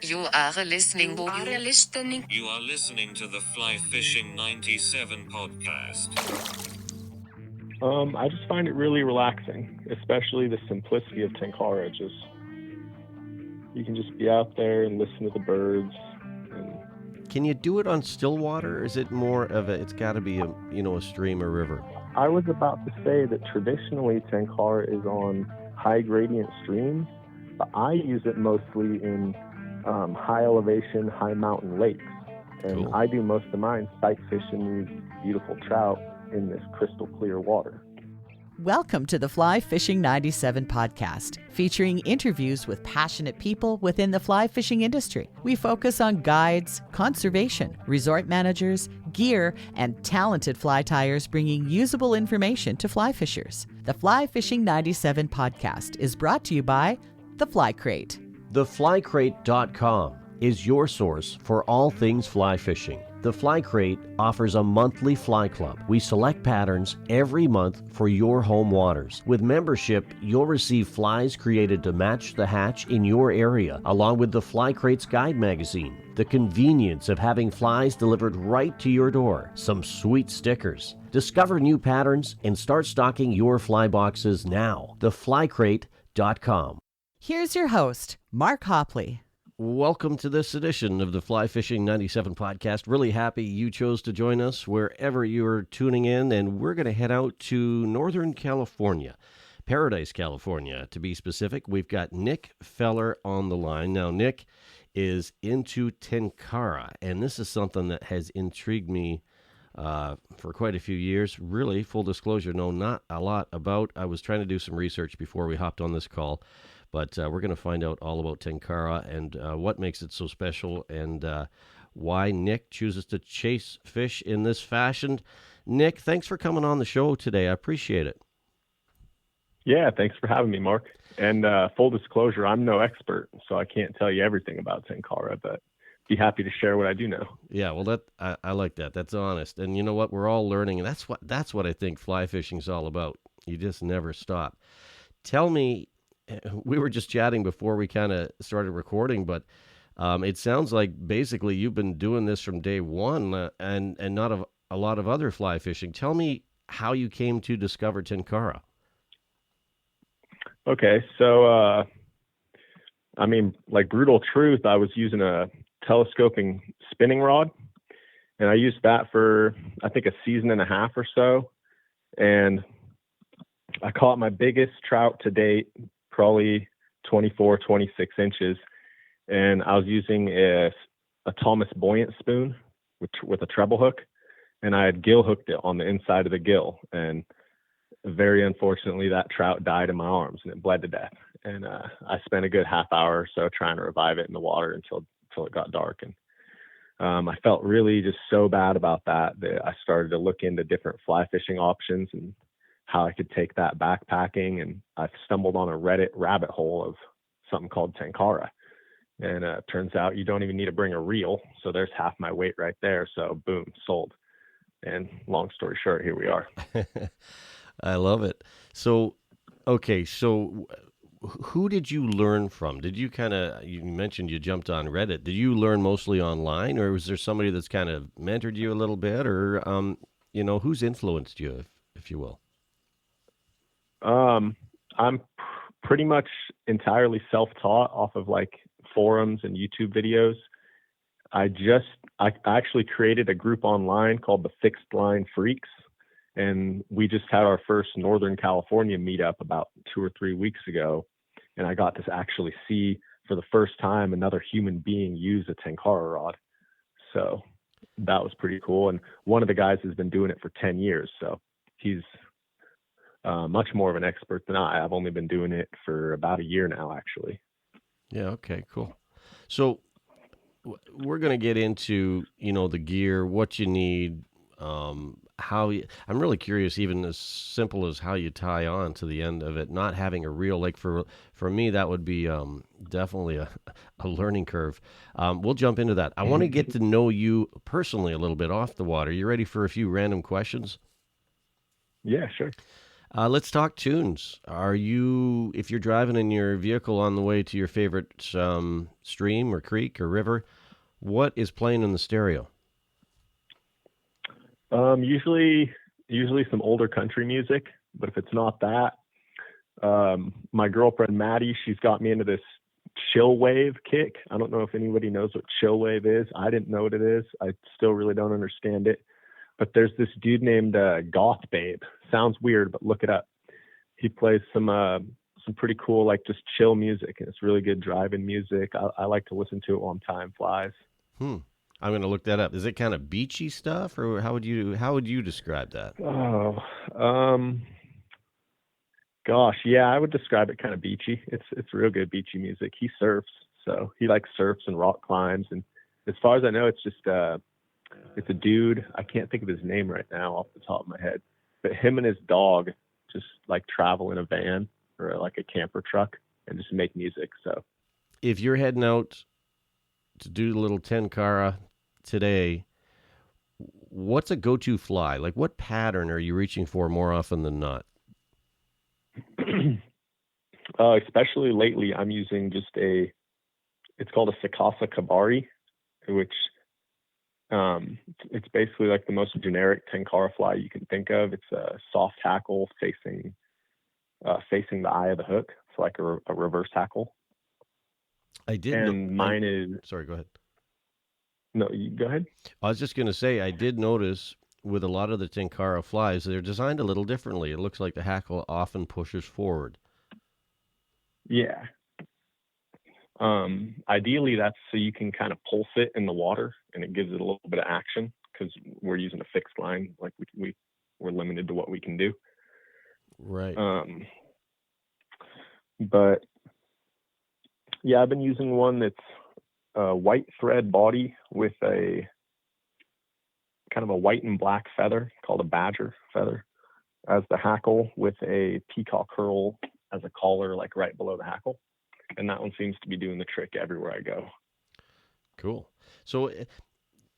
You are listening to the Fly Fishing 97 podcast. I just find it really relaxing, especially the simplicity of Tenkara. Just you can just be out there and listen to the birds. Can you do it on still water, or is it more of it's got to be a stream or river? I was about to say that traditionally Tenkara is on high gradient streams, but I use it mostly in high elevation, high mountain lakes. And Cool. I do most of mine sight fishing these beautiful trout in this crystal clear water. Welcome to the Fly Fishing 97 podcast, featuring interviews with passionate people within the fly fishing industry. We focus on guides, conservation, resort managers, gear, and talented fly tyers bringing usable information to fly fishers. The Fly Fishing 97 podcast is brought to you by The Fly Crate. TheFlyCrate.com is your source for all things fly fishing. The Fly Crate offers a monthly fly club. We select patterns every month for your home waters. With membership, you'll receive flies created to match the hatch in your area, along with the Fly Crate's guide magazine. The convenience of having flies delivered right to your door. Some sweet stickers. Discover new patterns and start stocking your fly boxes now. TheFlyCrate.com. Here's your host, Mark Hopley. Welcome to this edition of the Fly Fishing 97 podcast. Really happy you chose to join us wherever you're tuning in, and we're going to head out to Northern California, Paradise, California, to be specific. We've got Nick Feller on the line. Now, Nick is into Tenkara, and this is something that has intrigued me for quite a few years. Really, full disclosure, know not a lot about. I was trying to do some research before we hopped on this call. But we're going to find out all about Tenkara and what makes it so special and why Nick chooses to chase fish in this fashion. Nick, thanks for coming on the show today. I appreciate it. Yeah, thanks for having me, Mark. And full disclosure, I'm no expert, so I can't tell you everything about Tenkara, but be happy to share what I do know. Yeah, well, I like that. That's honest. And you know what? We're all learning, and that's what I think fly fishing is all about. You just never stop. Tell me, we were just chatting before we kind of started recording, but it sounds like basically you've been doing this from day one and not a lot of other fly fishing. Tell me how you came to discover Tenkara. Okay, so, like brutal truth, I was using a telescoping spinning rod, and I used that for, I think, a season and a half or so, and I caught my biggest trout to date, probably 24, 26 inches. And I was using a Thomas buoyant spoon with a treble hook. And I had gill hooked it on the inside of the gill. And very unfortunately, that trout died in my arms and it bled to death. And I spent a good half hour or so trying to revive it in the water until it got dark. And I felt really just so bad about that I started to look into different fly fishing options and how I could take that backpacking, and I stumbled on a Reddit rabbit hole of something called Tenkara. And turns out you don't even need to bring a reel. So there's half my weight right there. So boom, sold. And long story short, here we are. I love it. So, okay, so who did you learn from? Did you you mentioned you jumped on Reddit. Did you learn mostly online, or was there somebody that's kind of mentored you a little bit, or, who's influenced you, if you will? I'm pretty much entirely self-taught off of like forums and YouTube videos. I actually created a group online called the Fixed Line Freaks, and we just had our first Northern California meetup about 2 or 3 weeks ago, and I got to actually see for the first time another human being use a Tenkara rod. So that was pretty cool. And one of the guys has been doing it for 10 years, so he's much more of an expert than I. I've only been doing it for about a year now, actually. Yeah. Okay, cool. So we're going to get into, the gear, what you need, I'm really curious, even as simple as how you tie on to the end of it, not having a reel. Like for me, that would be definitely a learning curve. We'll jump into that. I want to get to know you personally a little bit off the water. You ready for a few random questions? Yeah, sure. Let's talk tunes. If you're driving in your vehicle on the way to your favorite stream or creek or river, what is playing in the stereo? Usually some older country music, but if it's not that, my girlfriend Maddie, she's got me into this chill wave kick. I don't know if anybody knows what chill wave is. I didn't know what it is. I still really don't understand it. But there's this dude named Goth Babe. Sounds weird, but look it up. He plays some pretty cool, like just chill music, and it's really good driving music. I like to listen to it while time flies. I'm going to look that up. Is it kind of beachy stuff, or how would you describe that? Oh, gosh, yeah, I would describe it kind of beachy. It's real good beachy music. He surfs, so he like surfs and rock climbs, and as far as I know, it's just it's a dude. I can't think of his name right now off the top of my head, but him and his dog just like travel in a van or like a camper truck and just make music. So if you're heading out to do the little Tenkara today, what's a go-to fly? Like, what pattern are you reaching for more often than not? Especially lately, I'm using it's called a Sakasa Kabari, which it's basically like the most generic Tenkara fly you can think of. It's a soft hackle facing the eye of the hook. It's like a reverse hackle. Mine is. Sorry, go ahead. No, you go ahead. I was just going to say, I did notice with a lot of the Tenkara flies, they're designed a little differently. It looks like the hackle often pushes forward. Yeah. Ideally, that's so you can kind of pulse it in the water, and it gives it a little bit of action because we're using a fixed line. Like we're limited to what we can do. Right. But yeah, I've been using one that's a white thread body with a kind of a white and black feather called a badger feather as the hackle, with a peacock curl as a collar, like right below the hackle. And that one seems to be doing the trick everywhere I go. Cool. So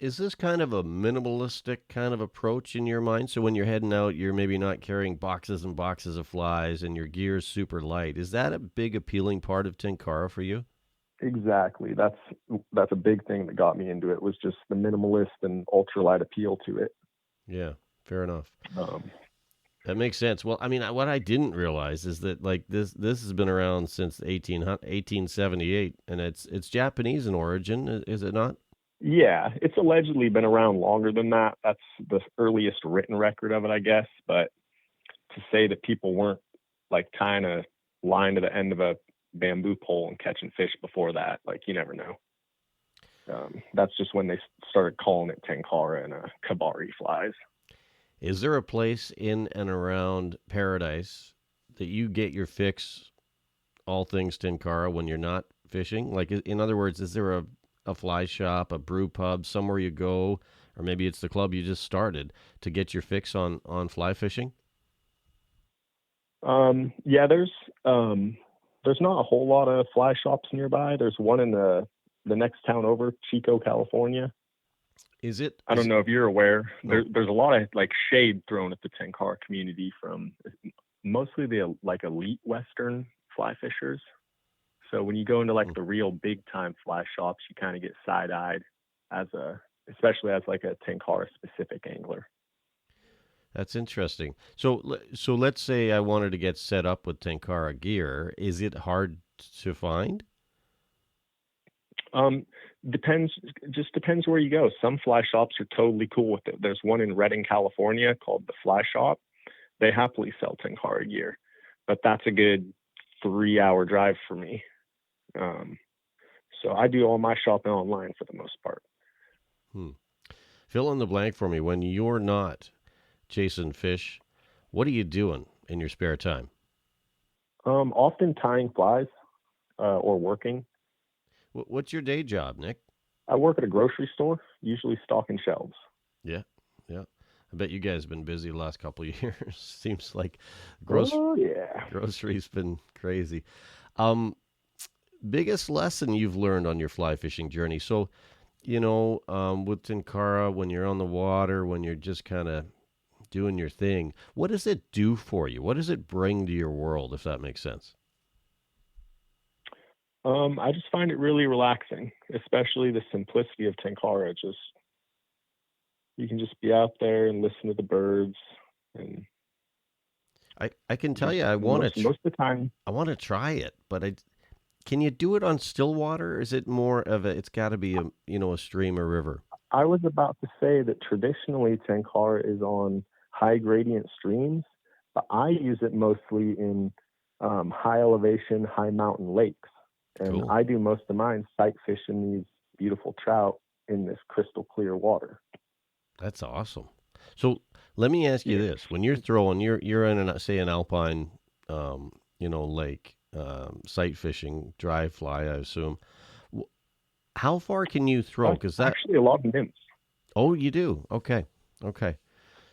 is this kind of a minimalistic kind of approach in your mind? So when you're heading out, you're maybe not carrying boxes and boxes of flies and your gear's super light. Is that a big appealing part of Tenkara for you? Exactly. That's a big thing that got me into it, was just the minimalist and ultralight appeal to it. Yeah, fair enough. That makes sense. Well, I mean, what I didn't realize is that like this has been around since 1878, and it's Japanese in origin, is it not? Yeah, it's allegedly been around longer than that. That's the earliest written record of it, I guess. But to say that people weren't like tying a line to the end of a bamboo pole and catching fish before that, like, you never know. That's just when they started calling it Tenkara and Kabari flies. Is there a place in and around Paradise that you get your fix, all things Tenkara, when you're not fishing? Like, in other words, is there a fly shop, a brew pub, somewhere you go, or maybe it's the club you just started to get your fix on fly fishing? Yeah, there's not a whole lot of fly shops nearby. There's one in the next town over, Chico, California. Is it? I don't know if you're aware. No. There's a lot of like shade thrown at the Tenkara community from mostly the like elite Western fly fishers. So when you go into like the real big time fly shops, you kind of get side eyed especially as like a Tenkara specific angler. That's interesting. So let's say I wanted to get set up with Tenkara gear. Is it hard to find? Depends where you go. Some fly shops are totally cool with it. There's one in Redding, California called the Fly Shop. They happily sell Tenkara gear, but that's a good 3-hour drive for me. So I do all my shopping online for the most part. Fill in the blank for me. When you're not chasing fish, what are you doing in your spare time? Often tying flies or working. What's your day job, Nick? I work at a grocery store, usually stocking shelves. Yeah. I bet you guys have been busy the last couple of years. Seems like grocery's been crazy. Biggest lesson you've learned on your fly fishing journey? So, with Tenkara, when you're on the water, when you're just kind of doing your thing. What does it do for you? What does it bring to your world, if that makes sense? I just find it really relaxing, especially the simplicity of Tenkara. Just you can just be out there and listen to the birds, and I can tell you, most of the time. I want to try it, but can you do it on still water? Or is it more of it's got to be a stream or river? I was about to say that traditionally Tenkara is on high gradient streams, but I use it mostly in high elevation, high mountain lakes. And Cool. I do most of mine sight fishing these beautiful trout in this crystal clear water. That's awesome. So let me ask you this: when you're throwing, you're in an alpine, lake, sight fishing, dry fly, I assume. How far can you throw? Because that actually a lot of nymphs. Oh, you do. Okay.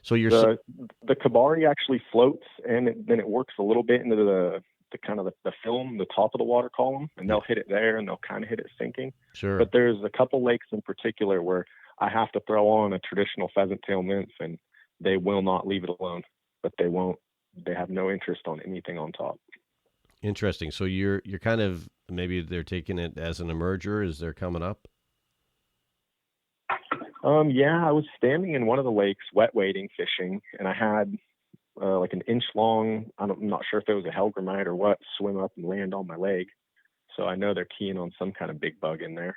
So you're the Kabari actually floats, and then it works a little bit into the kind of the film, the top of the water column, and they'll hit it there, and they'll kind of hit it sinking. Sure. But there's a couple lakes in particular where I have to throw on a traditional pheasant tail nymph, and they will not leave it alone. But they won't. They have no interest on anything on top. Interesting. So you're kind of, maybe they're taking it as an emerger as they're coming up. Yeah, I was standing in one of the lakes, wet wading, fishing, and I had like an inch long, I'm not sure if it was a hellgrammite or what, swim up and land on my leg. So I know they're keying on some kind of big bug in there.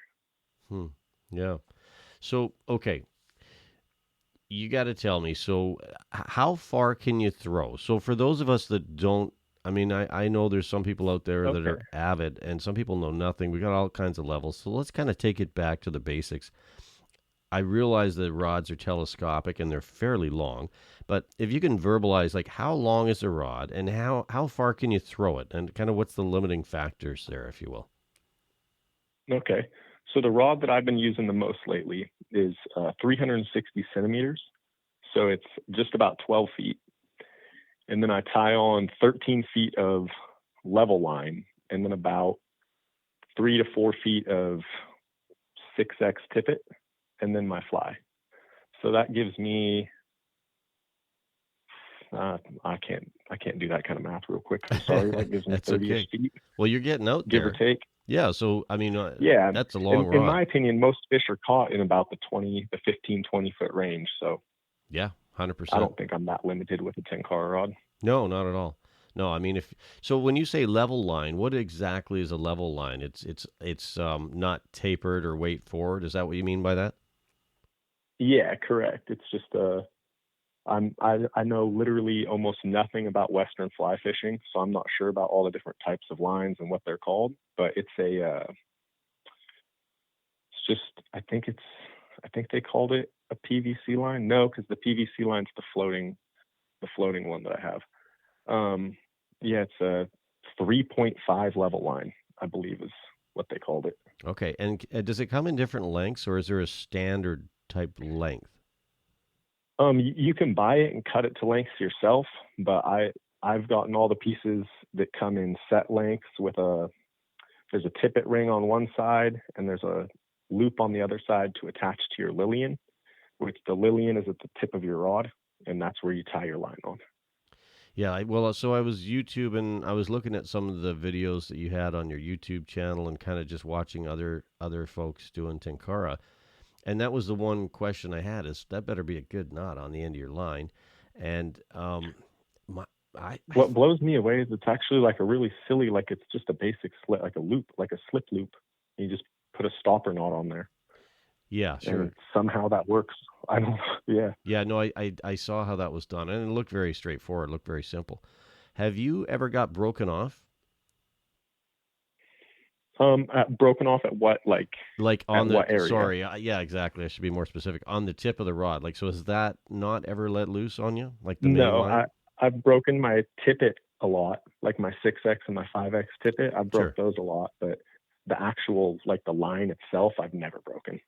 Yeah. So, okay. You got to tell me, so how far can you throw? So for those of us that don't, I know there's some people out there that are avid, and some people know nothing. We got all kinds of levels. So let's kind of take it back to the basics. I realize the rods are telescopic and they're fairly long, but if you can verbalize, like, how long is a rod and how far can you throw it, and kind of what's the limiting factors there, if you will? Okay. So the rod that I've been using the most lately is 360 centimeters. So it's just about 12 feet. And then I tie on 13 feet of level line, and then about 3 to 4 feet of 6X tippet, and then my fly. So that gives me, I can't do that kind of math real quick. I'm sorry. That gives me 30 feet. Well, you're getting out there. Give or take. Yeah. So, yeah, that's a long rod. In my opinion, most fish are caught in about the 15, 20 foot range. So yeah, 100%. I don't think I'm that limited with a Tenkara rod. No, not at all. No, so when you say level line, what exactly is a level line? It's not tapered or weight forward. Is that what you mean by that? Yeah, correct. It's just I know literally almost nothing about Western fly fishing, so I'm not sure about all the different types of lines and what they're called. But it's I think they called it a PVC line. No, because the PVC line's the floating one that I have. Yeah, it's a 3.5 level line, I believe is what they called it. Okay, and does it come in different lengths, or is there a standard type length? You can buy it and cut it to lengths yourself, but I've gotten all the pieces that come in set lengths with there's a tippet ring on one side and there's a loop on the other side to attach to your Lillian, which the Lillian is at the tip of your rod, and that's where you tie your line on. Yeah, so I was YouTubing, I was looking at some of the videos that you had on your YouTube channel and kind of just watching other folks doing Tenkara. And that was the one question I had, is that better be a good knot on the end of your line. And what blows me away is it's actually like a really silly, like it's just a basic slip, like a loop, like a slip loop. You just put a stopper knot on there. Yeah, sure. And somehow that works. I don't know. Yeah. Yeah, no, I saw how that was done, and it looked very straightforward. It looked very simple. Have you ever got broken off? Broken off at what? Like on what area? Sorry, yeah, exactly. I should be more specific. On the tip of the rod. Like, so has that not ever let loose on you? Like the main line? I've broken my tippet a lot, like my 6X and my 5X tippet. I've broke those a lot, but the actual, like the line itself, I've never broken.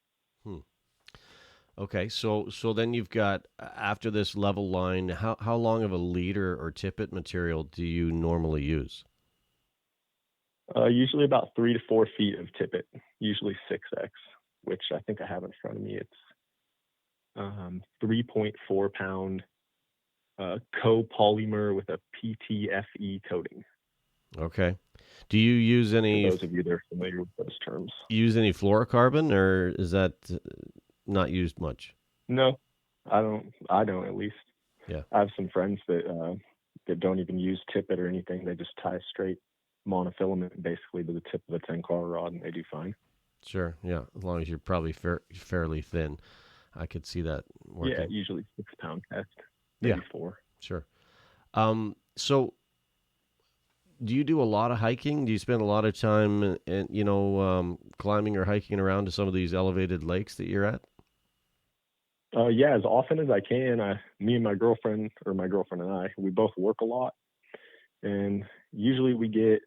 Okay, so then you've got, after this level line, how long of a leader or tippet material do you normally use? Usually about 3 to 4 feet of tippet, usually 6X, which I think I have in front of me. It's 3.4 pound copolymer with a PTFE coating. Okay. Do you use For any those of you that are familiar with those terms. fluorocarbon, or is that not used much? No, I don't. I don't, at least. Yeah. I have some friends that don't even use tippet or anything. They just tie straight monofilament basically to the tip of the 10-car rod, and they do fine. Sure. Yeah. As long as you're probably fairly thin, I could see that working. Yeah, usually 6-pound test, maybe 4. Sure. So do you do a lot of hiking? Do you spend a lot of time climbing or hiking around to some of these elevated lakes that you're at? Yeah, as often as I can. Me and my girlfriend and I, we both work a lot, and usually we get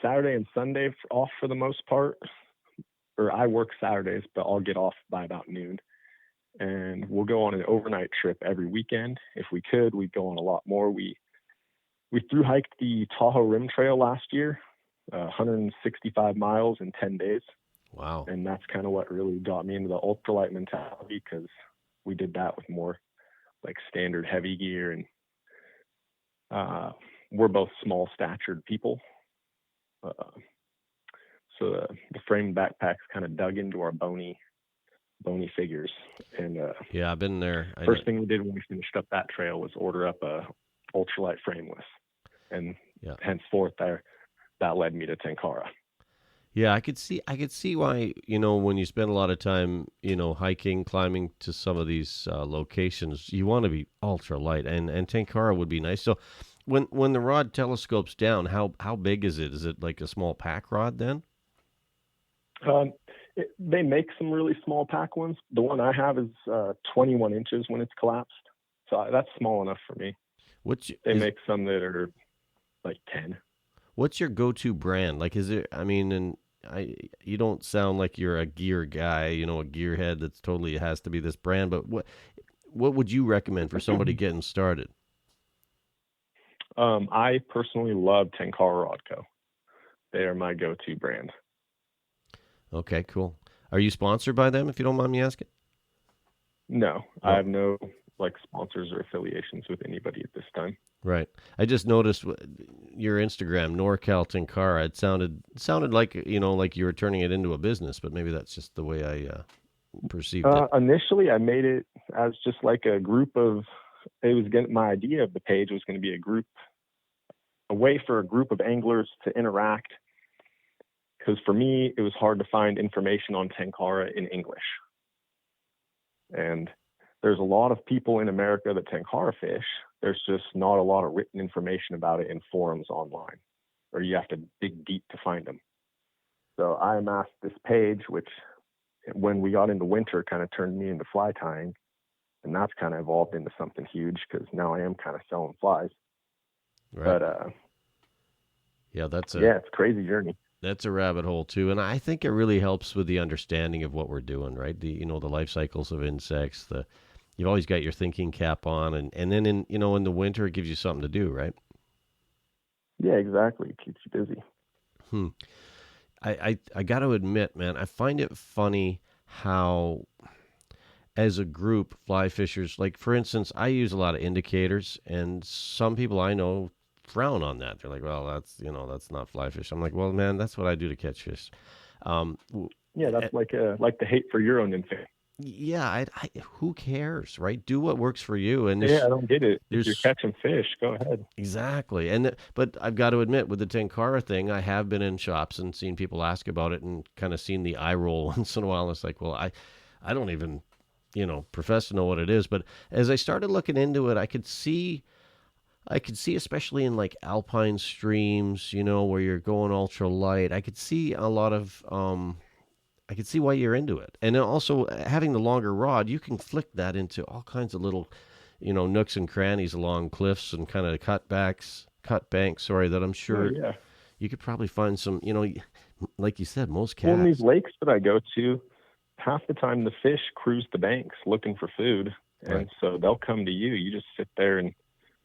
Saturday and Sunday off for the most part. Or I work Saturdays, but I'll get off by about noon. And we'll go on an overnight trip every weekend. If we could, we'd go on a lot more. We thru hiked the Tahoe Rim Trail last year, 165 miles in 10 days. Wow. And that's kind of what really got me into the ultralight mentality, because we did that with more like standard heavy gear. And we're both small statured people. So the frame backpacks kind of dug into our bony figures. And yeah, I've been there. First thing we did when we finished up that trail was order up a ultralight frameless, and henceforth that led me to Tenkara. Yeah, I could see why, when you spend a lot of time, hiking, climbing to some of these locations, you want to be ultralight, and Tenkara would be nice. So when the rod telescopes down, how big is it? Is it like a small pack rod then? They make some really small pack ones. The one I have is 21 inches when it's collapsed. So that's small enough for me. They make some that are like 10. What's your go-to brand? Like, is it, you don't sound like you're a gear guy, a gearhead that's totally has to be this brand, but what would you recommend for somebody getting started? I personally love Tenkara Rod Co. They are my go-to brand. Okay, cool. Are you sponsored by them, if you don't mind me asking? No, I have no sponsors or affiliations with anybody at this time. Right. I just noticed your Instagram, NorCal Tenkara. It sounded like like you were turning it into a business, but maybe that's just the way I perceived it. Initially, I made it as just like a group of. My idea of the page was going to be a way for a group of anglers to interact. Because for me, it was hard to find information on Tenkara in English. And there's a lot of people in America that Tenkara fish. There's just not a lot of written information about it in forums online, or you have to dig deep to find them. So I amassed this page, which when we got into winter kind of turned me into fly tying. And that's kind of evolved into something huge, because now I am kind of selling flies. Right. But it's a crazy journey. That's a rabbit hole too, and I think it really helps with the understanding of what we're doing, right? The the life cycles of insects. You've always got your thinking cap on, and then in the winter it gives you something to do, right? Yeah, exactly. It keeps you busy. I got to admit, man, I find it funny how, as a group, fly fishers, like for instance, I use a lot of indicators, and some people I know frown on that. They're like, well, that's not fly fish. I'm like, well, man, that's what I do to catch fish. That's like the hate for your own infant. Yeah, who cares, right? Do what works for you. And I don't get it. If you're catching fish, go ahead. Exactly. But I've got to admit, with the Tenkara thing, I have been in shops and seen people ask about it, and kind of seen the eye roll once in a while. It's like, well, I don't even profess to know what it is. But as I started looking into it, I could see, especially in like alpine streams, where you're going ultra light, I could see a lot of, I could see why you're into it. And then also having the longer rod, you can flick that into all kinds of little, nooks and crannies along cliffs and kind of cut banks, that I'm sure you could probably find some, like you said, most cats. Well, in these lakes that I go to, half the time the fish cruise the banks looking for food. And so they'll come to you. You just sit there, and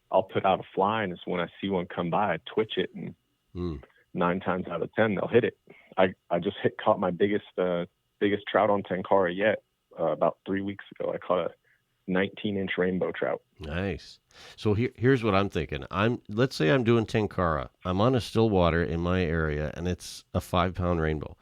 I'll put out a fly, and it's when I see one come by, I twitch it, and 9 times out of 10 they'll hit it. I just caught my biggest trout on Tenkara yet. About 3 weeks ago, I caught a 19-inch rainbow trout. Nice. So here's what I'm thinking. Let's say I'm doing tenkara. I'm on a still water in my area, and it's a 5-pound rainbow.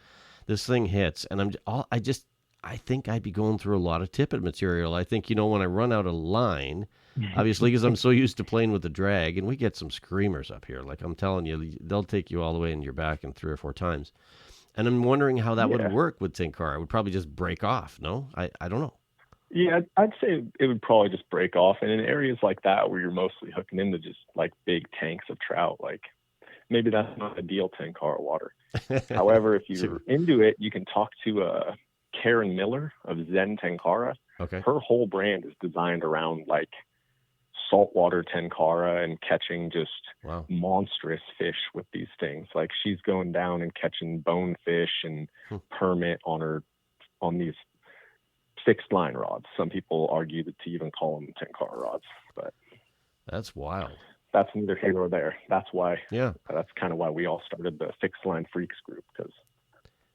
This thing hits, and I think I'd be going through a lot of tippet material. I think, when I run out of line, obviously, because I'm so used to playing with the drag, and we get some screamers up here. Like I'm telling you, they'll take you all the way in your back in 3 or 4 times. And I'm wondering how that would work with tenkara. It would probably just break off. No, I don't know. Yeah, I'd say it would probably just break off. And in areas like that where you're mostly hooking into just like big tanks of trout, like maybe that's not ideal tenkara water. However, if you're into it, you can talk to Karen Miller of Zen Tenkara. Okay. Her whole brand is designed around like saltwater tenkara and catching just monstrous fish with these things. Like she's going down and catching bonefish and permit on these fixed line rods. Some people argue that to even call them tenkara rods, but that's wild. That's neither here nor there. That's why. Yeah. That's kind of why we all started the Fixed Line Freaks group, because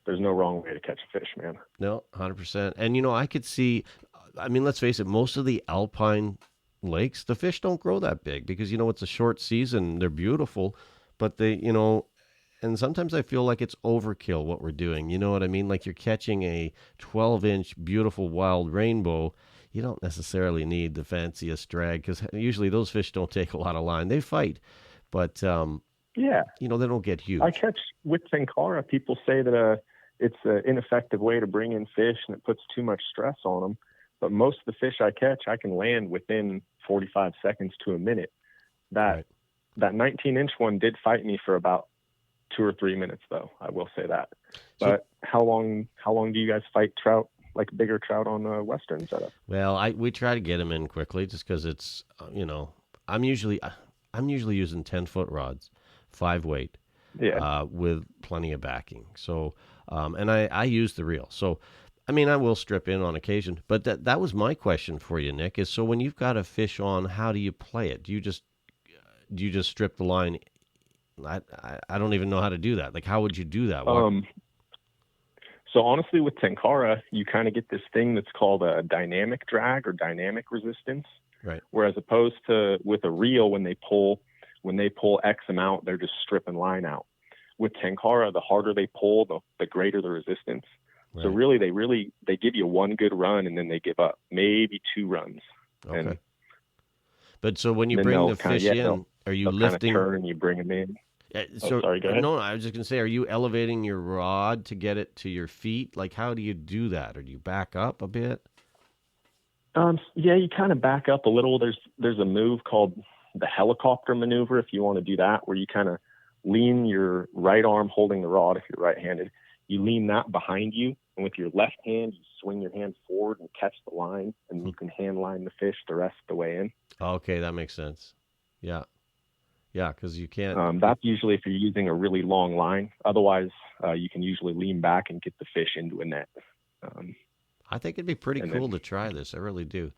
there's no wrong way to catch a fish, man. No, 100%. And I could see. I mean, let's face it. Most of the alpine lakes, the fish don't grow that big because it's a short season. They're beautiful, but they, and sometimes I feel like it's overkill what we're doing. You know what I mean? Like you're catching a 12-inch beautiful wild rainbow. You don't necessarily need the fanciest drag because usually those fish don't take a lot of line. They fight, but they don't get huge. I catch with tenkara. People say that it's an ineffective way to bring in fish and it puts too much stress on them. But most of the fish I catch, I can land within 45 seconds to a minute. That 19-inch one did fight me for about 2 or 3 minutes, though. I will say that. But how long do you guys fight trout, like bigger trout on a Western setup? Well, we try to get them in quickly just because it's I'm usually using 10-foot rods, 5-weight, with plenty of backing. So and I use the reel. So I mean, I will strip in on occasion, but that was my question for you, Nick. Is so when you've got a fish on, how do you play it? Do you just strip the line? I don't even know how to do that. Like, how would you do that? So honestly, with tenkara, you kind of get this thing that's called a dynamic drag or dynamic resistance. Right. Whereas opposed to with a reel, when they pull X amount, they're just stripping line out. With tenkara, the harder they pull, the greater the resistance. Right. So really, they give you one good run and then they give up, maybe 2 runs. Okay. But so when you bring the fish in, are you lifting? Kind of turn and you bring them in. Sorry, go ahead. No, I was just going to say, are you elevating your rod to get it to your feet? Like, how do you do that? Or do you back up a bit? You kind of back up a little. There's a move called the helicopter maneuver, if you want to do that, where you kind of lean your right arm holding the rod, if you're right-handed. You lean that behind you, and with your left hand, you swing your hand forward and catch the line, and you can hand line the fish the rest of the way in. Okay, that makes sense. Yeah. Yeah, because you can't. That's usually if you're using a really long line. Otherwise, you can usually lean back and get the fish into a net. I think it'd be pretty cool to try this. I really do.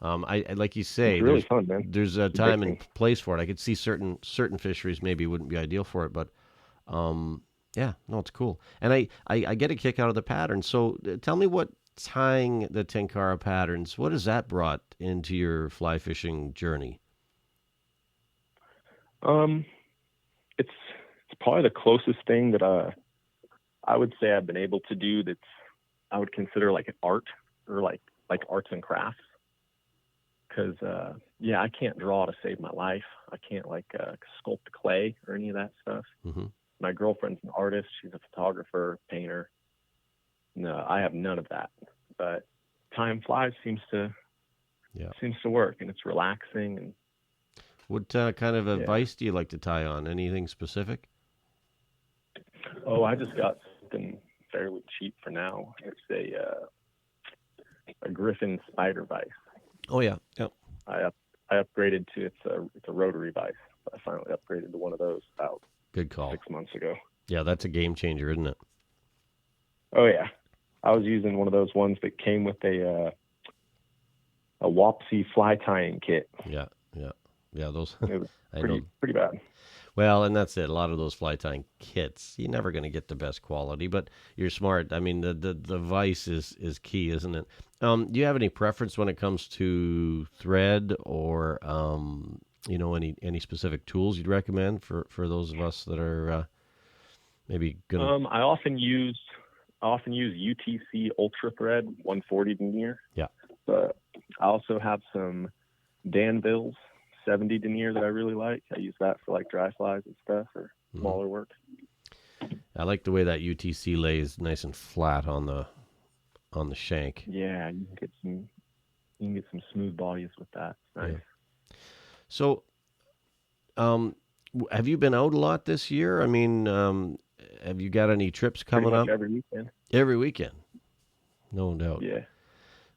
I like you say, it's really fun, man. There's a time and place for it. I could see certain fisheries maybe wouldn't be ideal for it, but it's cool. And I get a kick out of the pattern. So tell me what tying the tenkara patterns, what has that brought into your fly fishing journey? It's probably the closest thing that I would say I've been able to do that's I would consider like an art or like arts and crafts. Because I can't draw to save my life. I can't sculpt clay or any of that stuff. Mm-hmm. My girlfriend's an artist. She's a photographer, painter. No, I have none of that. But time flies seems to work, and it's relaxing. And what kind of advice do you like to tie on? Anything specific? Oh, I just got something fairly cheap for now. It's a Griffin spider vise. Oh yeah, yep. I upgraded to it's a rotary vise. I finally upgraded to one of those about good call 6 months ago. Yeah, that's a game changer, isn't it? Oh yeah, I was using one of those ones that came with a Wapsi fly tying kit. Yeah. Those it was pretty bad. Well, and that's it. A lot of those fly tying kits, you're never going to get the best quality, but you're smart. I mean, the vice is key, isn't it? Do you have any preference when it comes to thread or any specific tools you'd recommend for those of us that are maybe gonna? I often use UTC Ultra Thread 140 denier. Yeah. But I also have some Danville's 70 denier that I really like. I use that for like dry flies and stuff or smaller work. I like the way that UTC lays nice and flat on the shank. Yeah, you can get some smooth bodies with that. It's nice. Yeah. So, have you been out a lot this year? I mean, have you got any trips coming Pretty much up? every weekend. Every weekend, no doubt. Yeah.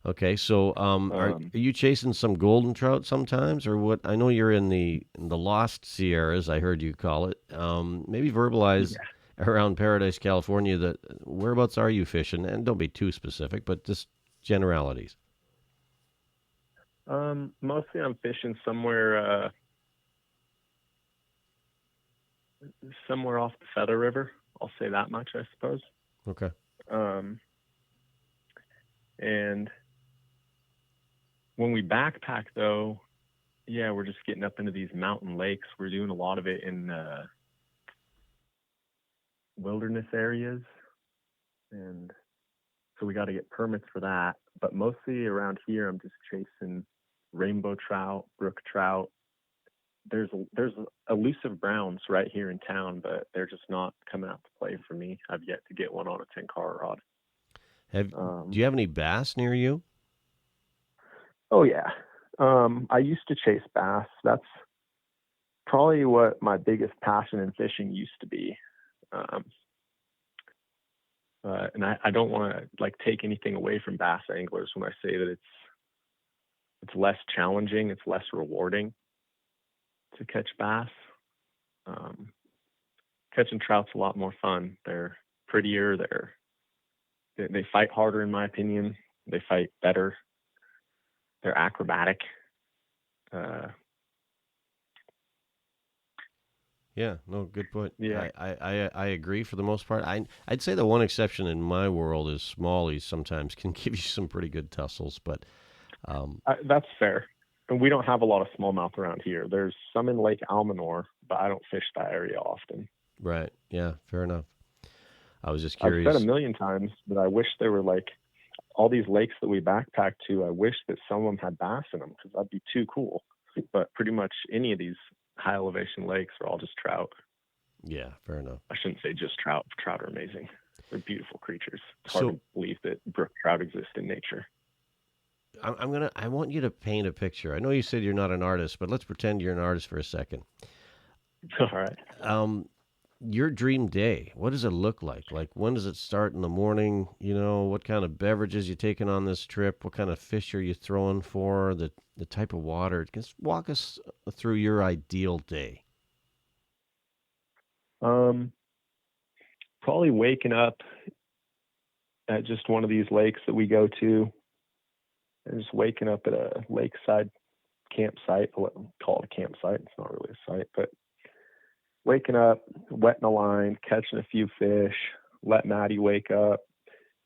Okay, so are you chasing some golden trout sometimes, or what? I know you're in the Lost Sierras. I heard you call it. Maybe verbalize around Paradise, California. That whereabouts are you fishing? And don't be too specific, but just generalities. Mostly I'm fishing somewhere off the Feather River. I'll say that much, I suppose. Okay. And when we backpack, though, we're just getting up into these mountain lakes. We're doing a lot of it in wilderness areas, and so we got to get permits for that. But mostly around here, I'm just chasing rainbow trout, brook trout. There's elusive browns right here in town, but they're just not coming out to play for me. I've yet to get one on a 10-car rod. Do you have any bass near you? Oh yeah. I used to chase bass. That's probably what my biggest passion in fishing used to be. And I don't want to take anything away from bass anglers when I say that it's less challenging, it's less rewarding to catch bass. Catching trout's a lot more fun. They're prettier. They fight harder, in my opinion. They fight better. They're acrobatic. Yeah, no, good point. Yeah. I agree for the most part. I'd say the one exception in my world is smallies sometimes can give you some pretty good tussles, but that's fair. And we don't have a lot of smallmouth around here. There's some in Lake Almanor, but I don't fish that area often. Right. Yeah, fair enough. I was just curious. I've said a million times that I wish there were all these lakes that we backpack to. I wish that some of them had bass in them because that'd be too cool. But pretty much any of these high elevation lakes are all just trout. Yeah, fair enough. I shouldn't say just trout. Trout are amazing. They're beautiful creatures. It's hard to believe that brook trout exist in nature. I want you to paint a picture. I know you said you're not an artist, but let's pretend you're an artist for a second. All right. Your dream day, what does it look like? Like, when does it start in the morning? What kind of beverages you taking on this trip? What kind of fish are you throwing for? The type of water. Just walk us through your ideal day. Probably waking up at just one of these lakes that we go to, and just waking up at a lakeside campsite. I'll call it a campsite. It's not really a site, but waking up, wetting a line, catching a few fish, let Maddie wake up,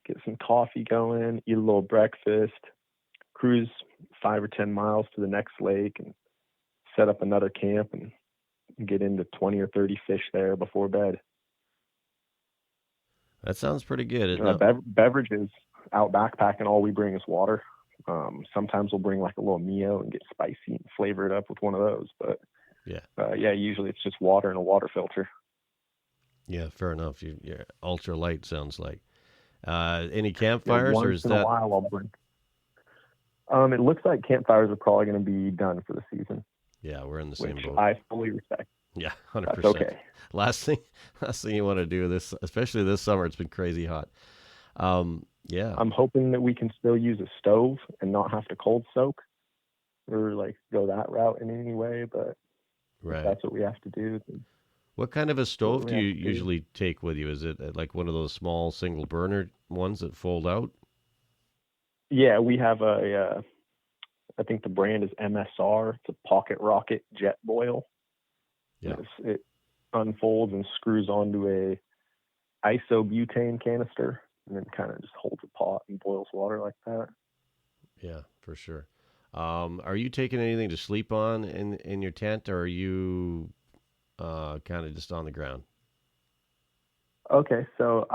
get some coffee going, eat a little breakfast, cruise 5 or 10 miles to the next lake and set up another camp and get into 20 or 30 fish there before bed. That sounds pretty good. Beverages, out backpacking, all we bring is water. Sometimes we'll bring a little Mio and get spicy and flavor it up with one of those, but usually it's just water and a water filter. Yeah, fair enough. You're ultra light, sounds like. Any campfires, or is that? Once in a while I'll bring. It looks like campfires are probably going to be done for the season. Yeah, we're in the same boat. I fully respect. Yeah, 100%. That's okay. Last thing you want to do especially this summer, it's been crazy hot. Yeah. I'm hoping that we can still use a stove and not have to cold soak or go that route in any way, but right. If that's what we have to do. What kind of a stove do you usually take with you? Is it like one of those small single burner ones that fold out? Yeah, we have I think the brand is MSR. It's a pocket rocket jet boil. Yeah. unfolds and screws onto a isobutane canister, and then kind of just holds a pot and boils water like that. Yeah, for sure. Are you taking anything to sleep on in your tent, or are you kind of just on the ground? Okay, so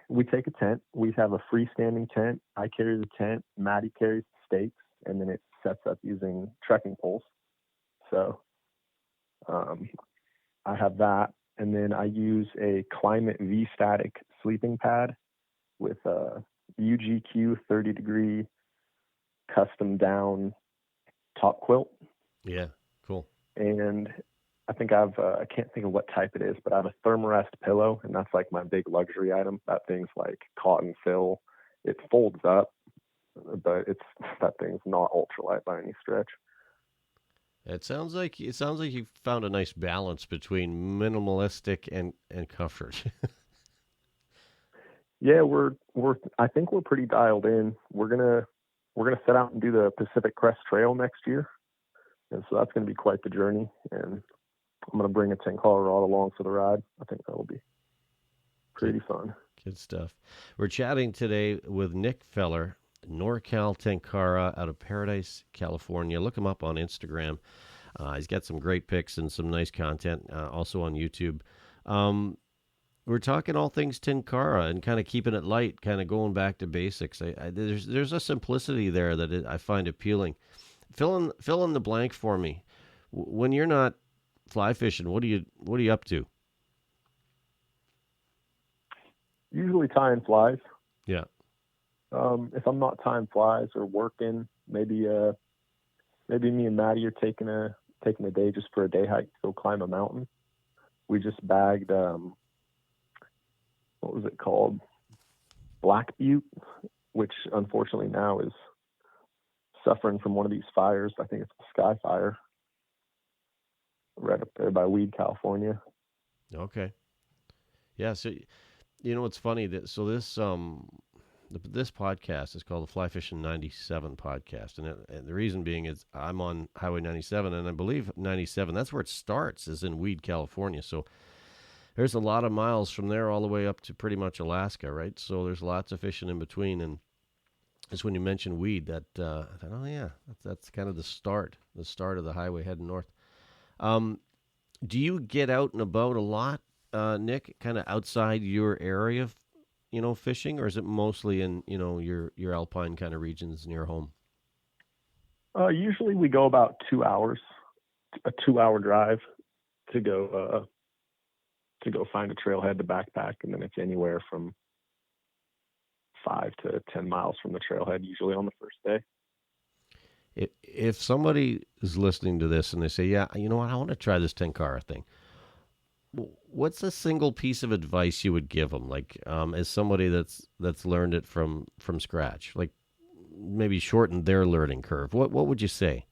we take a tent. We have a freestanding tent. I carry the tent. Maddie carries the stakes, and then it sets up using trekking poles. So I have that, and then I use a Climate V Static sleeping pad with a UGQ 30-degree custom down top quilt. Yeah, cool. And I think I can't think of what type it is, but I have a Thermarest pillow, and that's like my big luxury item. That thing's like cotton fill. It folds up, but that thing's not ultralight by any stretch. It sounds like you found a nice balance between minimalistic and comfort. Yeah, I think we're pretty dialed in. We're gonna set out and do the Pacific Crest Trail next year, and so that's gonna be quite the journey. And I'm gonna bring a Tenkara rod along for the ride. I think that will be pretty fun. Good stuff. We're chatting today with Nick Feller, NorCal Tenkara out of Paradise, California. Look him up on Instagram. He's got some great pics and some nice content, also on YouTube. We're talking all things Tenkara and kind of keeping it light, kind of going back to basics. There's a simplicity there that I find appealing. Fill in the blank for me. When you're not fly fishing, what are you up to? Usually tying flies. Yeah. If I'm not tying flies or working, maybe me and Maddie are taking a day just for a day hike to go climb a mountain. We just bagged what was it called? Black Butte, which unfortunately now is suffering from one of these fires. I think it's a sky fire right up there by Weed, California. Okay. Yeah. So, it's funny that this podcast is called the Fly Fishing 97 podcast, and the reason being is I'm on Highway 97, and I believe 97 that's where it starts, is in Weed, California. So there's a lot of miles from there all the way up to pretty much Alaska, right? So there's lots of fishing in between, and just when you mentioned Weed, that I thought, oh yeah, that's kind of the start of the highway heading north. Do you get out and about a lot, Nick, kind of outside your area, fishing, or is it mostly in, your alpine kind of regions near home? Usually we go about 2 hours, a 2-hour drive to go find a trailhead to backpack, and then it's anywhere from 5 to 10 miles from the trailhead, usually on the first day. If somebody is listening to this and they say, yeah, you know what, I want to try this Tenkara thing, what's a single piece of advice you would give them? Like, as somebody that's learned it from scratch, like maybe shorten their learning curve. What would you say?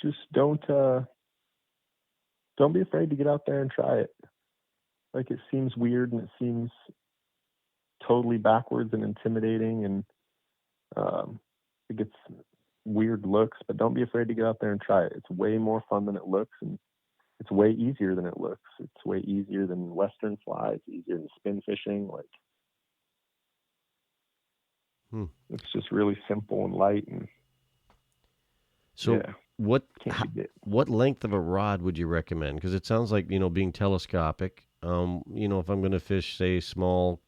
Just don't be afraid to get out there and try it. Like, it seems weird and it seems totally backwards and intimidating, and it gets weird looks, but don't be afraid to get out there and try it. It's way more fun than it looks, and it's way easier than it looks. It's way easier than Western flies, easier than spin fishing. Like, it's just really simple and light. And so yeah, what length of a rod would you recommend? Because it sounds like, being telescopic, if I'm going to fish, say, small,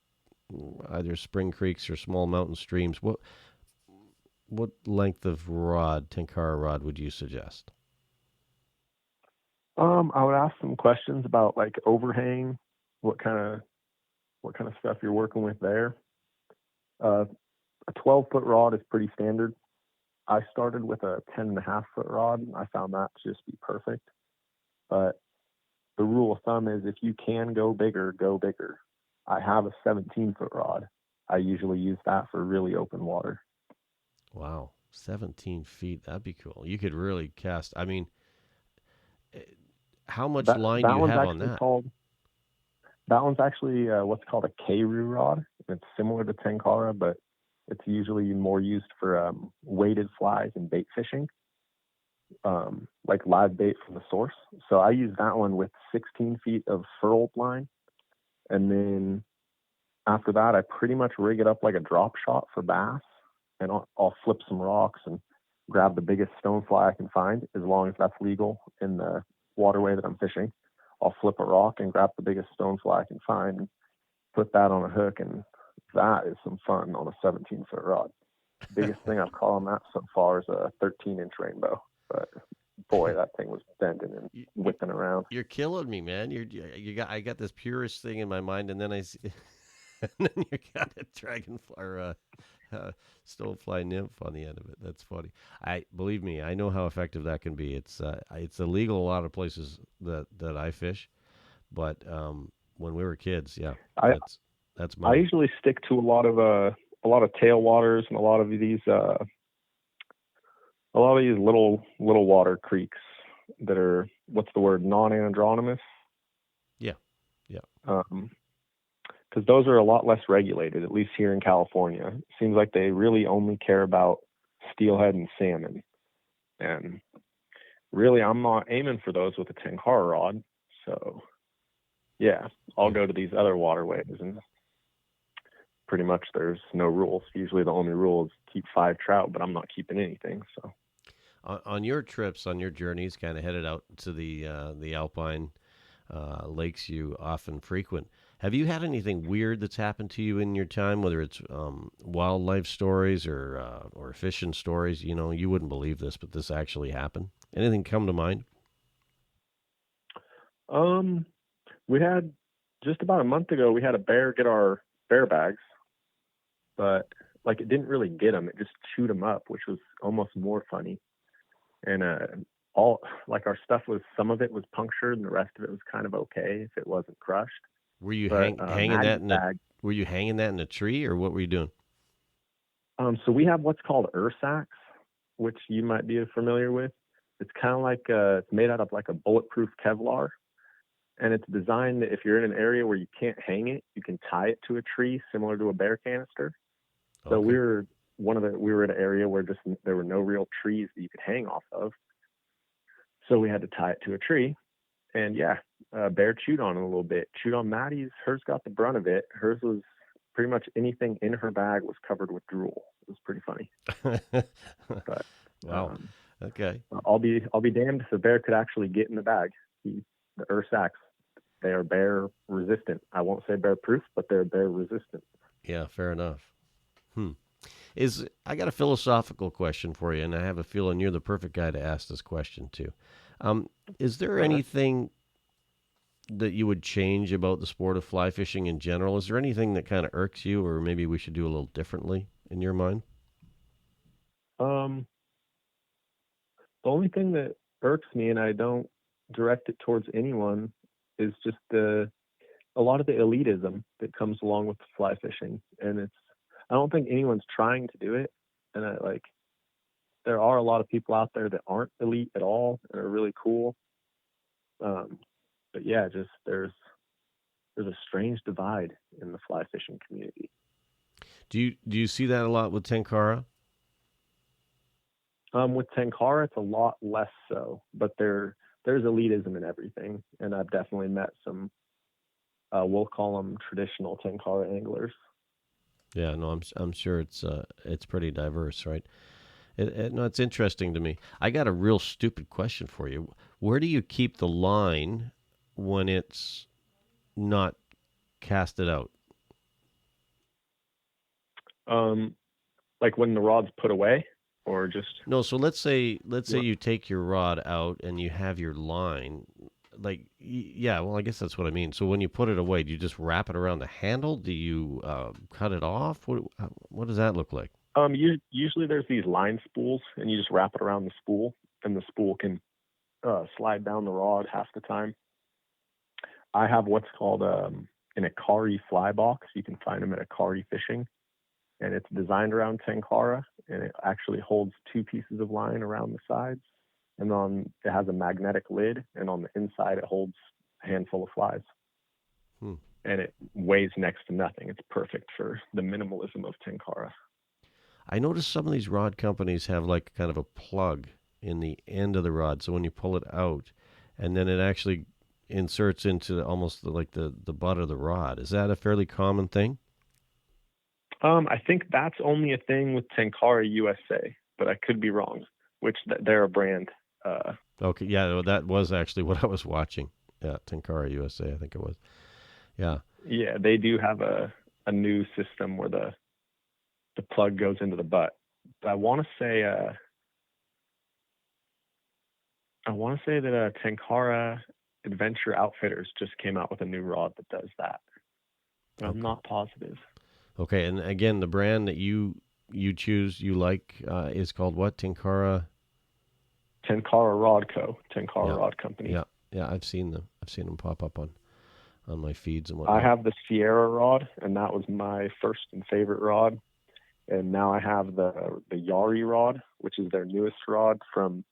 either spring creeks or small mountain streams, what length of Tenkara rod would you suggest? I would ask some questions about like overhang, what kind of stuff you're working with there. A 12-foot rod is pretty standard. I started with a 10.5-foot rod, and I found that to just be perfect. But the rule of thumb is if you can go bigger, go bigger. I have a 17-foot rod. I usually use that for really open water. Wow, 17 feet. That'd be cool. You could really cast. I mean, how much line do you have on that? That one's actually what's called a K-Roo rod. It's similar to Tenkara, but It's usually more used for weighted flies and bait fishing, like live bait from the source. So I use that one with 16 feet of furled line. And then after that, I pretty much rig it up like a drop shot for bass. And I'll flip some rocks and grab the biggest stonefly I can find, as long as that's legal in the waterway that I'm fishing. I'll flip a rock and grab the biggest stonefly I can find and put that on a hook, and that is some fun on a 17-foot rod. Biggest thing I've caught on that so far is a 13-inch rainbow, but boy, that thing was bending and whipping around. You're killing me, man. I got this purist thing in my mind, and then and then you got a dragonfly or a stonefly nymph on the end of it. That's funny. Believe me, I know how effective that can be. It's illegal a lot of places that I fish, but when we were kids, yeah, that's I usually stick to a lot of tailwaters and a lot of these little water creeks that are, what's the word, non-andronymous. Yeah. Because those are a lot less regulated, at least here in California. It seems like they really only care about steelhead and salmon. And really, I'm not aiming for those with a Tenkara rod. So, yeah, I'll go to these other waterways, and pretty much there's no rules. Usually the only rule is keep 5 trout, but I'm not keeping anything. So, on your trips, on your journeys, kind of headed out to the alpine lakes you often frequent, have you had anything weird that's happened to you in your time, whether it's wildlife stories or fishing stories? You know, you wouldn't believe this, but this actually happened. Anything come to mind? We had, just about a month ago, we had a bear get our bear bags, but like it didn't really get them. It just chewed them up, which was almost more funny. And all, like, our stuff was, some of it was punctured and the rest of it was kind of okay if it wasn't crushed. Were you hanging that were you hanging that in a tree, or what were you doing? So we have what's called Ursacs, which you might be familiar with. It's kind of like it's made out of like a bulletproof Kevlar, and it's designed that if you're in an area where you can't hang it, you can tie it to a tree, similar to a bear canister. Okay. So we were in an area where just there were no real trees that you could hang off of. So we had to tie it to a tree, and yeah, bear chewed on it a little bit. Chewed on Maddie's. Hers got the brunt of it. Hers was pretty much anything in her bag was covered with drool. It was pretty funny. But wow. Okay. I'll be damned if the bear could actually get in the bag. The Ursacs, they are bear resistant. I won't say bear proof, but they're bear resistant. Yeah, fair enough. I got a philosophical question for you, and I have a feeling you're the perfect guy to ask this question to. Is there anything that you would change about the sport of fly fishing in general? Is there anything that kind of irks you, or maybe we should do a little differently in your mind? The only thing that irks me, and I don't direct it towards anyone, is just a lot of the elitism that comes along with fly fishing. And I don't think anyone's trying to do it. And there are a lot of people out there that aren't elite at all and are really cool. But yeah, just there's a strange divide in the fly fishing community. Do you see that a lot with Tenkara? With Tenkara, it's a lot less so, but there's elitism in everything, and I've definitely met some. We'll call them traditional Tenkara anglers. Yeah, no, I'm sure it's pretty diverse, right? No, it's interesting to me. I got a real stupid question for you. Where do you keep the line when it's not casted out? Like when the rod's put away, or just no. So let's say you take your rod out and you have your line. Like, yeah, well, I guess that's what I mean. So when you put it away, do you just wrap it around the handle? Do you cut it off? What does that look like? Usually there's these line spools, and you just wrap it around the spool, and the spool can slide down the rod half the time. I have what's called an Akari fly box. You can find them at Akari Fishing, and it's designed around Tenkara, and it actually holds 2 pieces of line around the sides. And it has a magnetic lid, and on the inside it holds a handful of flies. And it weighs next to nothing. It's perfect for the minimalism of Tenkara. I noticed some of these rod companies have like kind of a plug in the end of the rod, so when you pull it out, and then it actually inserts into almost like the butt of the rod. Is that a fairly common thing? I think that's only a thing with Tenkara USA, but I could be wrong. Which they're a brand. Okay, yeah, that was actually what I was watching. Yeah, Tenkara USA, I think it was. Yeah. Yeah, they do have a new system where the plug goes into the butt. But I want to say that Tenkara Adventure Outfitters just came out with a new rod that does that. But I'm not positive. Okay, and again, the brand that you choose, you like, is called what? Tenkara Rod Co. Tenkara Rod Company. Yeah, yeah, I've seen them. I've seen them pop up on my feeds and whatnot. I have the Sierra rod, and that was my first and favorite rod. And now I have the Yari rod, which is their newest rod from.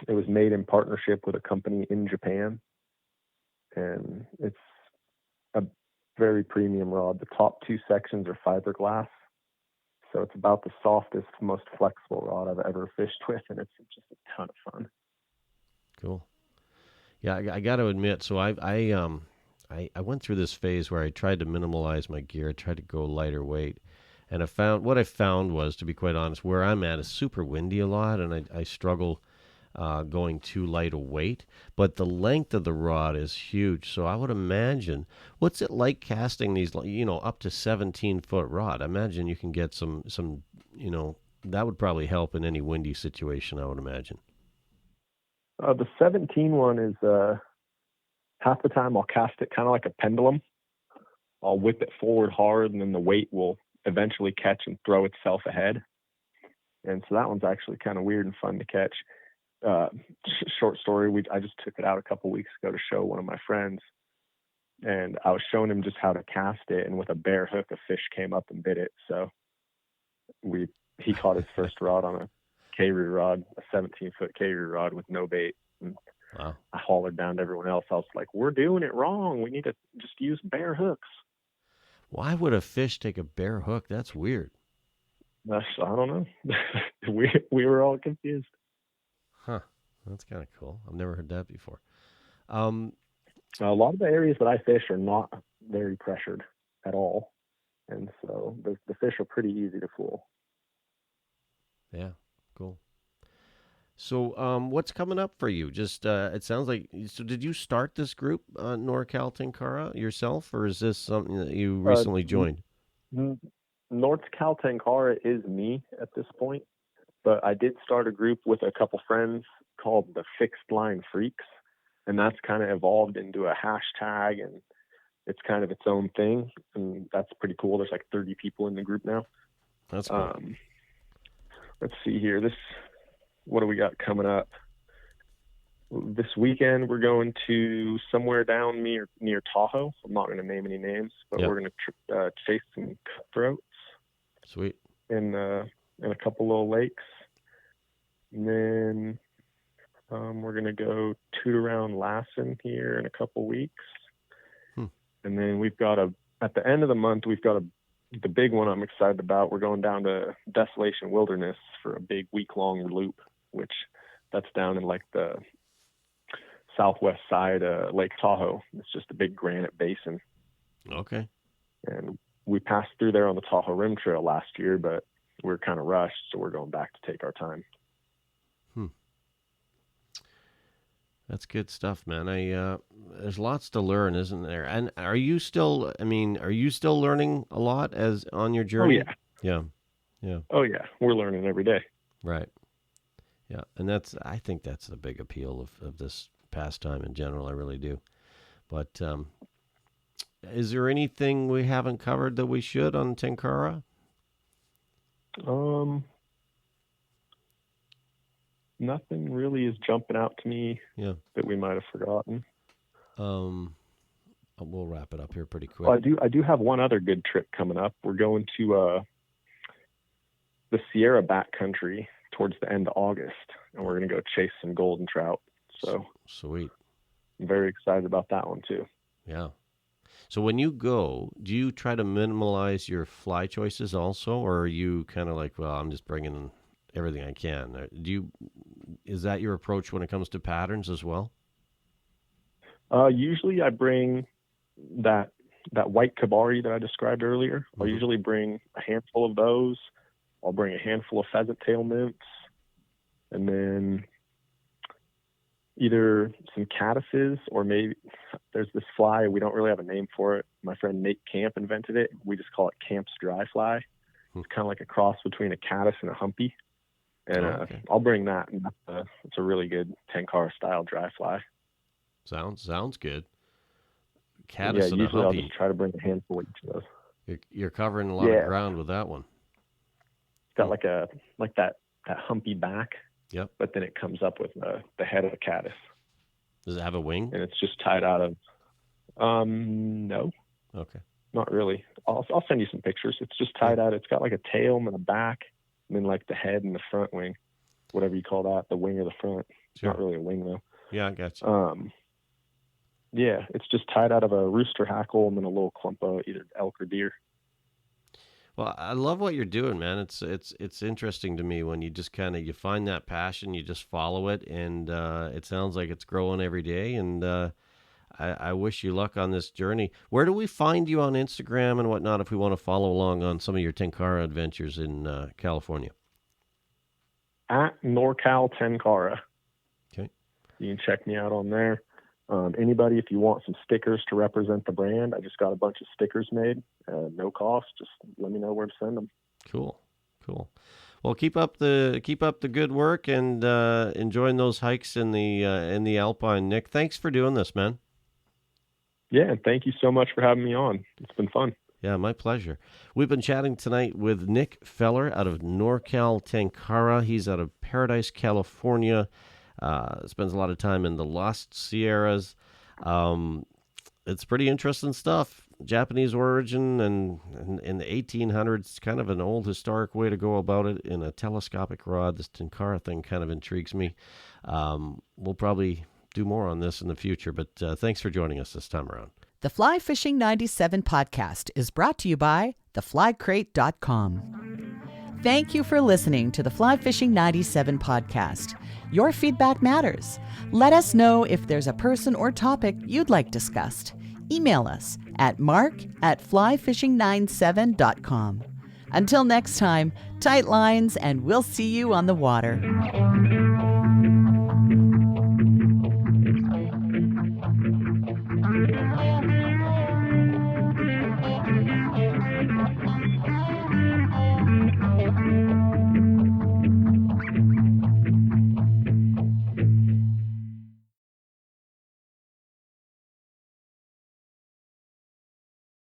It was made in partnership with a company in Japan, and it's a very premium rod. The top two sections are fiberglass, so it's about the softest, most flexible rod I've ever fished with, and it's just a ton of fun. Cool. Yeah, I got to admit, so I went through this phase where I tried to minimalize my gear. I tried to go lighter weight, and what I found was, to be quite honest, where I'm at is super windy a lot, and I struggle going too light a weight. But the length of the rod is huge, so I would imagine, what's it like casting these, up to 17-foot rod? I imagine you can get some, that would probably help in any windy situation, I would imagine. The 17 one is half the time I'll cast it kind of like a pendulum. I'll whip it forward hard, and then the weight will eventually catch and throw itself ahead. And so that one's actually kind of weird and fun to catch. Short story, I just took it out a couple weeks ago to show one of my friends, and I was showing him just how to cast it, and with a bare hook, a fish came up and bit it. So he caught his first rod on a K-Roo rod, a 17-foot K-Roo rod with no bait. And wow. I hollered down to everyone else. I was like, we're doing it wrong. We need to just use bare hooks. Why would a fish take a bare hook? That's weird. I don't know. we were all confused. Huh. That's kind of cool. I've never heard that before. A lot of the areas that I fish are not very pressured at all. And so the fish are pretty easy to fool. Yeah, cool. So what's coming up for you? Just it sounds like, so did you start this group, NorCal Tenkara, yourself, or is this something that you recently joined? NorCal Tenkara is me at this point, but I did start a group with a couple friends called the Fixed Line Freaks, and that's kind of evolved into a hashtag, and it's kind of its own thing, and that's pretty cool. There's like 30 people in the group now. That's cool. Let's see here. What do we got coming up? This weekend, we're going to somewhere down near Tahoe. I'm not going to name any names, but we're going to chase some cutthroats. Sweet. In a couple little lakes. And then we're going to go toot around Lassen here in a couple weeks. And then we've got at the end of the month, we've got the big one I'm excited about. We're going down to Desolation Wilderness for a big week-long loop, which that's down in like the southwest side of Lake Tahoe. It's just a big granite basin. Okay. And we passed through there on the Tahoe Rim Trail last year, but we're kind of rushed, so we're going back to take our time. That's good stuff, man. There's lots to learn, isn't there? And are you still learning a lot as on your journey? Oh, yeah. Yeah. Oh, yeah. We're learning every day. Right. Yeah. And I think that's the big appeal of this pastime in general. I really do. But is there anything we haven't covered that we should on Tenkara? Nothing really is jumping out to me that we might have forgotten. We'll wrap it up here pretty quick. Well, I do have one other good trip coming up. We're going to the Sierra backcountry towards the end of August, and we're going to go chase some golden trout. So sweet. I'm very excited about that one too. Yeah. So when you go, do you try to minimize your fly choices also, or are you kind of like, well, I'm just bringing everything I can? Is that your approach when it comes to patterns as well? Usually I bring that white kabari that I described earlier. Mm-hmm. I'll usually bring a handful of those. I'll bring a handful of pheasant tail nymphs, and then either some caddises, or maybe there's this fly, we don't really have a name for it. My friend Nate Camp invented it. We just call it Camp's dry fly. It's kind of like a cross between a caddis and a humpy. And okay. I'll bring that. And it's a really good tenkara style dry fly. Sounds good. Caddis and usually a I'll humpy. just try to bring a handful of each of those. You're covering a lot of ground with that one. It's got like that humpy back. Yep. But then it comes up with the head of a caddis. Does it have a wing? And it's just tied out of. No. Okay. Not really. I'll send you some pictures. It's just tied out. It's got like a tail and a back, and then like the head and the front wing, whatever you call that, the wing or the front. It's not really a wing though. Yeah, I got you. Yeah, it's just tied out of a rooster hackle and then a little clump of either elk or deer. Well, I love what you're doing, man. It's interesting to me when you just kind of you find that passion, you just follow it, and it sounds like it's growing every day. And I wish you luck on this journey. Where do we find you on Instagram and whatnot if we want to follow along on some of your tenkara adventures in California? At NorCal Tenkara. Okay. You can check me out on there. Anybody, if you want some stickers to represent the brand, I just got a bunch of stickers made, no cost. Just let me know where to send them. Cool. Well, keep up the good work and enjoying those hikes in the Alpine, Nick. Thanks for doing this, man. Yeah, and thank you so much for having me on. It's been fun. Yeah, my pleasure. We've been chatting tonight with Nick Feller out of NorCal Tenkara. He's out of Paradise, California. Spends a lot of time in the Lost Sierras. It's pretty interesting stuff. Japanese origin and in the 1800s, kind of an old historic way to go about it in a telescopic rod. This Tenkara thing kind of intrigues me. We'll probably do more on this in the future, but thanks for joining us this time around. The Fly Fishing 97 podcast is brought to you by theflycrate.com. Thank you for listening to the Fly Fishing 97 podcast. Your feedback matters. Let us know if there's a person or topic you'd like discussed. Email us at mark@flyfishing97.com. Until next time, tight lines, and we'll see you on the water.